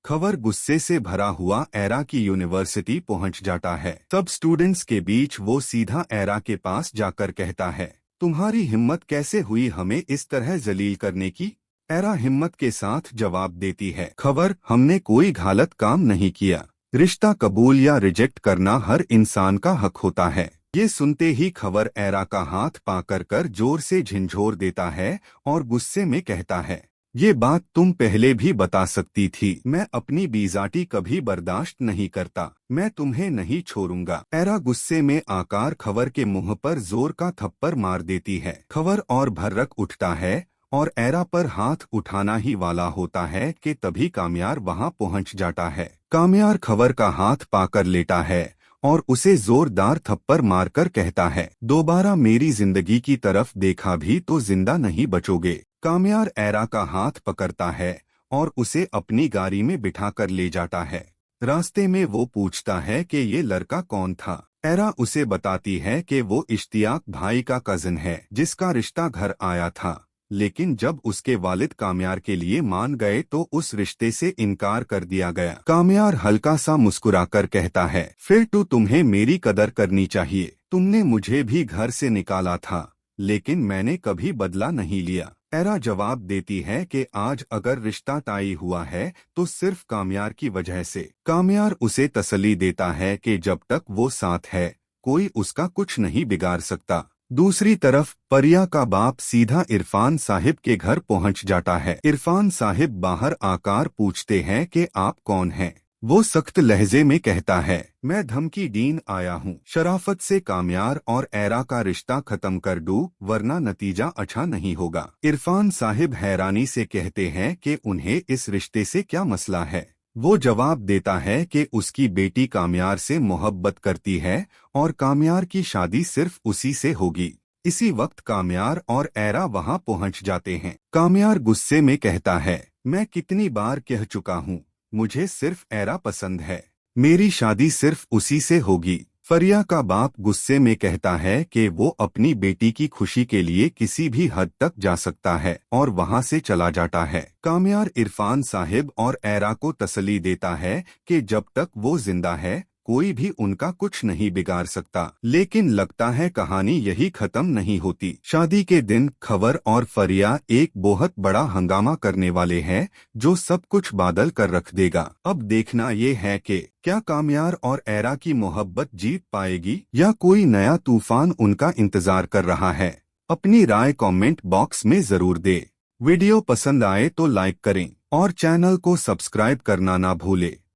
खबर गुस्से से भरा हुआ एरा की यूनिवर्सिटी पहुंच जाता है। सब स्टूडेंट्स के बीच वो सीधा एरा के पास जाकर कहता है, तुम्हारी हिम्मत कैसे हुई हमें इस तरह जलील करने की? एरा हिम्मत के साथ जवाब देती है, खबर, हमने कोई गलत काम नहीं किया। रिश्ता कबूल या रिजेक्ट करना हर इंसान का हक होता है। ये सुनते ही खबर एरा का हाथ पाकर कर जोर से झिंझोर देता है और गुस्से में कहता है, ये बात तुम पहले भी बता सकती थी। मैं अपनी बेइज्जती कभी बर्दाश्त नहीं करता। मैं तुम्हें नहीं छोड़ूंगा। एरा गुस्से में आकर खबर के मुंह पर जोर का थप्पड़ मार देती है। खबर और भर्रक उठता है और एरा पर हाथ उठाना ही वाला होता है कि तभी कामयार वहां पहुंच जाता है। कामयार खबर का हाथ पाकर लेटा है और उसे जोरदार थप्पड़ मारकर कहता है, दोबारा मेरी जिंदगी की तरफ देखा भी तो जिंदा नहीं बचोगे। कामयार एरा का हाथ पकड़ता है और उसे अपनी गाड़ी में बिठाकर ले जाता है। रास्ते में वो पूछता है कि ये लड़का कौन था। एरा उसे बताती है कि वो इश्तियाक भाई का कजिन है जिसका रिश्ता घर आया था, लेकिन जब उसके वालिद कामयार के लिए मान गए तो उस रिश्ते से इनकार कर दिया गया। कामयार हल्का सा मुस्कुराकर कहता है, फिर तो तुम्हें मेरी कदर करनी चाहिए। तुमने मुझे भी घर से निकाला था, लेकिन मैंने कभी बदला नहीं लिया। एरा जवाब देती है कि आज अगर रिश्ता तय हुआ है तो सिर्फ कामयार की वजह से। कामयार उसे तसल्ली देता है कि जब तक वो साथ है कोई उसका कुछ नहीं बिगाड़ सकता। दूसरी तरफ परिया का बाप सीधा इरफान साहिब के घर पहुंच जाता है। इरफान साहिब बाहर आकर पूछते हैं कि आप कौन हैं? वो सख्त लहजे में कहता है, मैं धमकी दीन आया हूँ। शराफत से कामयार और एरा का रिश्ता खत्म कर दूं, वरना नतीजा अच्छा नहीं होगा। इरफान साहिब हैरानी से कहते हैं कि उन्हें इस रिश्ते से क्या मसला है। वो जवाब देता है कि उसकी बेटी कामयार से मोहब्बत करती है और कामयार की शादी सिर्फ उसी से होगी। इसी वक्त कामयार और एरा वहां पहुंच जाते हैं। कामयार गुस्से में कहता है, मैं कितनी बार कह चुका हूँ, मुझे सिर्फ एरा पसंद है। मेरी शादी सिर्फ उसी से होगी। फरिया का बाप गुस्से में कहता है कि वो अपनी बेटी की खुशी के लिए किसी भी हद तक जा सकता है और वहां से चला जाता है। कामयार इरफान साहिब और एरा को तसल्ली देता है कि जब तक वो जिंदा है कोई भी उनका कुछ नहीं बिगाड़ सकता। लेकिन लगता है कहानी यही खत्म नहीं होती। शादी के दिन खबर और फरिया एक बहुत बड़ा हंगामा करने वाले हैं जो सब कुछ बादल कर रख देगा। अब देखना ये है कि क्या कामयार और एरा की मोहब्बत जीत पाएगी या कोई नया तूफान उनका इंतजार कर रहा है। अपनी राय कमेंट बॉक्स में जरूर दे। वीडियो पसंद आए तो लाइक करें और चैनल को सब्सक्राइब करना ना भूले।